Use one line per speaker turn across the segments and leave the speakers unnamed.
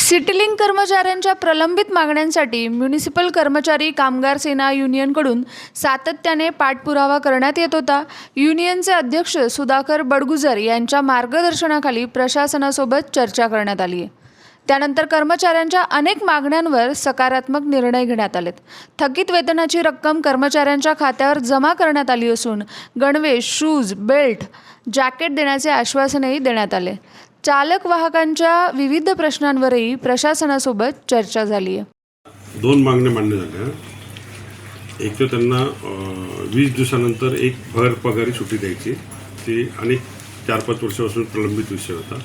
सिटीलिंक कर्मचाऱ्यांच्या प्रलंबित मागण्यांसाठी म्युनिसिपल कर्मचारी कामगार सेना युनियनकडून सातत्याने पाठपुरावा करण्यात येत होता। युनियनचे अध्यक्ष सुधाकर बडगुजर यांच्या मार्गदर्शनाखाली प्रशासनासोबत चर्चा करण्यात आली आहे। त्यानंतर कर्मचाऱ्यांच्या अनेक मागण्यांवर सकारात्मक निर्णय घेण्यात आलेत। थकीत वेतनाची रक्कम कर्मचाऱ्यांच्या खात्यावर जमा करण्यात आली असून गणवेश, शूज, बेल्ट, जॅकेट देण्याचे आश्वासनही देण्यात आले। चालक वाहकांच्या विविध प्रश्नांवरही प्रशासनासोबत चर्चा झाली आहे।
दोन मागण्या मान्य झाल्या। एक तर त्यांना 20 दिवसानंतर एक भर पगारी सुट्टी द्यायची, ती अनेक 4-5 वर्षापासून प्रलंबित विषय होता।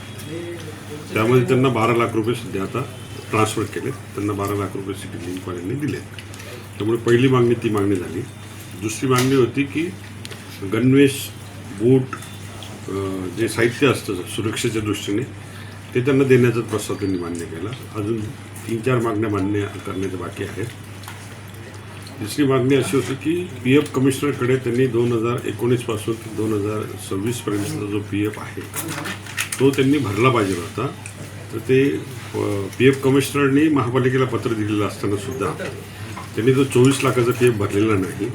त्यामध्ये त्यांना 12 लाख रुपये सध्या आता ट्रान्सफर केले, त्यांना 12 लाख रुपये सिटीलिंकवाल्यांनी दिले। त्यामुळे पहिली मागणी ती मागणी झाली। दुसरी मागणी होती की गणवेश, बूट, जे साहित्य असतं सुरक्षेच्या दृष्टीने ते त्यांना देण्याचा प्रस्ताव त्यांनी मान्य केला। अजून 3-4 मागण्या मान्य करण्याच्या बाकी आहेत। तिसरी मागणी अशी होती की PF कमिशनरकडे त्यांनी 2019 पासून ते 2026 पर्यंतचा जो PF आहे तो त्यांनी भरला पाहिजे होता। तर ते PF कमिशनरनी महापालिकेला पत्र दिलेलं असताना सुद्धा त्यांनी तो 24 लाखाचा PF भरलेला नाही।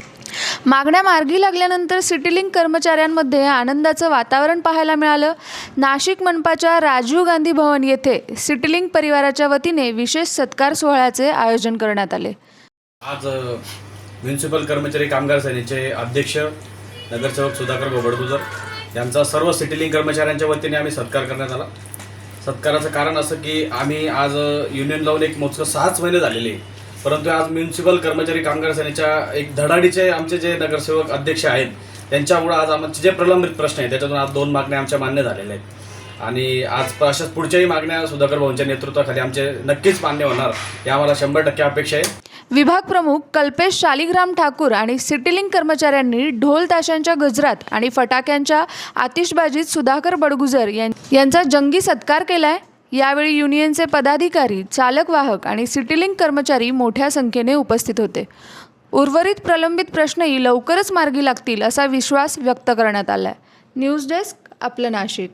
मागण्या मार्गी लागल्यानंतर सिटीलिंक कर्मचाऱ्यांमध्ये आनंदाचं वातावरण पाहायला मिळालं। नाशिक मनपाच्या राजीव गांधी भवन येथे सिटीलिंक परिवाराच्या वतीने विशेष सत्कार सोहळ्याचे आयोजन करण्यात आले।
आज म्युनिसिपल कर्मचारी कामगार सेनेचे अध्यक्ष नगरसेवक सुधाकर बडगुजर यांचा सर्व सिटीलिंक कर्मचाऱ्यांच्या वतीने आम्ही सत्कार करण्यात आला। सत्काराचं कारण असं की आम्ही आज युनियन लावून एक मोजकं 6 महिने झालेले, परंतु आज म्युनिसिपल कर्मचारी कामगार सेनेच्या एक धडाडीचे आमचे जे नगरसेवक अध्यक्ष आहेत त्यांच्यामुळे आज आमचे जे प्रलंबित प्रश्न आहेत त्याच्यातून आज 2 मागण्या आमच्या मान्य झालेल्या आहेत आणि आज अशाच पुढच्याही मागण्या सुधाकर भाऊंच्या नेतृत्वाखाली आमचे नक्कीच मान्य होणार हे आम्हाला 100% अपेक्षा आहे।
विभाग प्रमुख कल्पेश शालिग्राम ठाकूर आणि सिटीलिंक कर्मचाऱ्यांनी ढोल ताशांच्या गजरात आणि फटाक्यांच्या आतिषबाजीत सुधाकर बडगुजर यांचा जंगी सत्कार केलाय। यावेळी युनियनचे पदाधिकारी, चालक वाहक आणि सिटीलिंक कर्मचारी मोठ्या संख्येने उपस्थित होते। उर्वरित प्रलंबित प्रश्नही लवकरच मार्गी लागतील असा विश्वास व्यक्त करण्यात आलाय। न्यूज डेस्क, आपलं नाशिक।